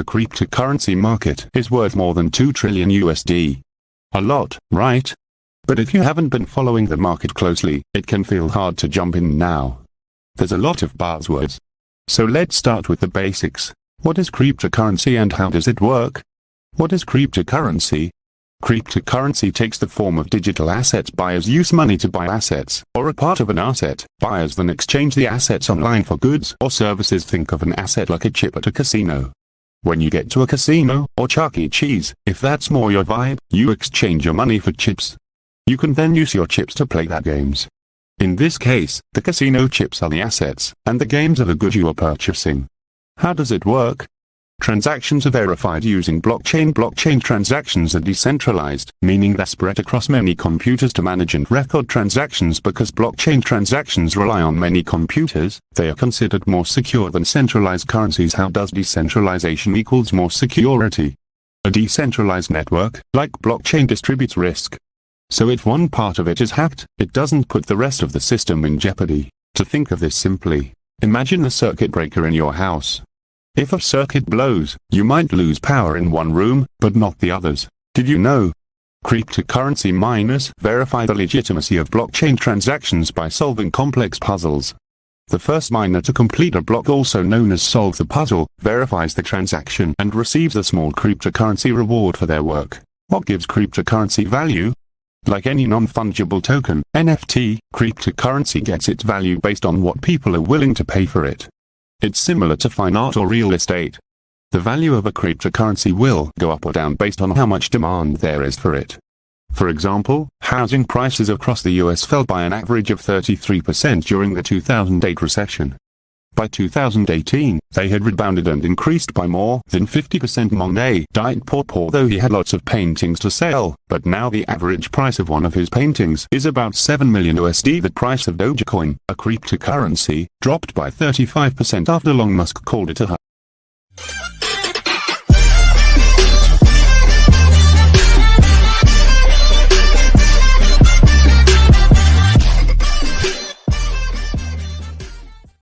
cryptocurrency market is worth more than 2 trillion USD. A lot, right? But if you haven't been following the market closely, it can feel hard to jump in now. There's a lot of buzzwords. So let's start with the basics. What is cryptocurrency and how does it work? What is cryptocurrency? Cryptocurrency takes the form of digital assets. Buyers use money to buy assets, or a part of an asset. Buyers then exchange the assets online for goods or services. Think of an asset like a chip at a casino. When you get to a casino, or Chuck E. Cheese, if that's more your vibe, you exchange your money for chips. You can then use your chips to play that games. In this case, the casino chips are the assets, and the games are the goods you are purchasing. How does it work? Transactions are verified using blockchain. Blockchain transactions are decentralized, meaning they're spread across many computers to manage and record transactions. Because blockchain transactions rely on many computers, they are considered more secure than centralized currencies. How does decentralization equals more security? A decentralized network, like blockchain, distributes risk. So if one part of it is hacked, it doesn't put the rest of the system in jeopardy. To think of this simply, imagine a circuit breaker in your house. If a circuit blows, you might lose power in one room, but not the others. Did you know? Cryptocurrency miners verify the legitimacy of blockchain transactions by solving complex puzzles. The first miner to complete a block, also known as solve the puzzle, verifies the transaction and receives a small cryptocurrency reward for their work. What gives cryptocurrency value? Like any non-fungible token, NFT, cryptocurrency gets its value based on what people are willing to pay for it. It's similar to fine art or real estate. The value of a cryptocurrency will go up or down based on how much demand there is for it. For example, housing prices across the US fell by an average of 33% during the 2008 recession. By 2018, they had rebounded and increased by more than 50%. Monet died poor, though he had lots of paintings to sell, but now the average price of one of his paintings is about 7 million USD. The price of Dogecoin, a cryptocurrency, dropped by 35% after Elon Musk called it a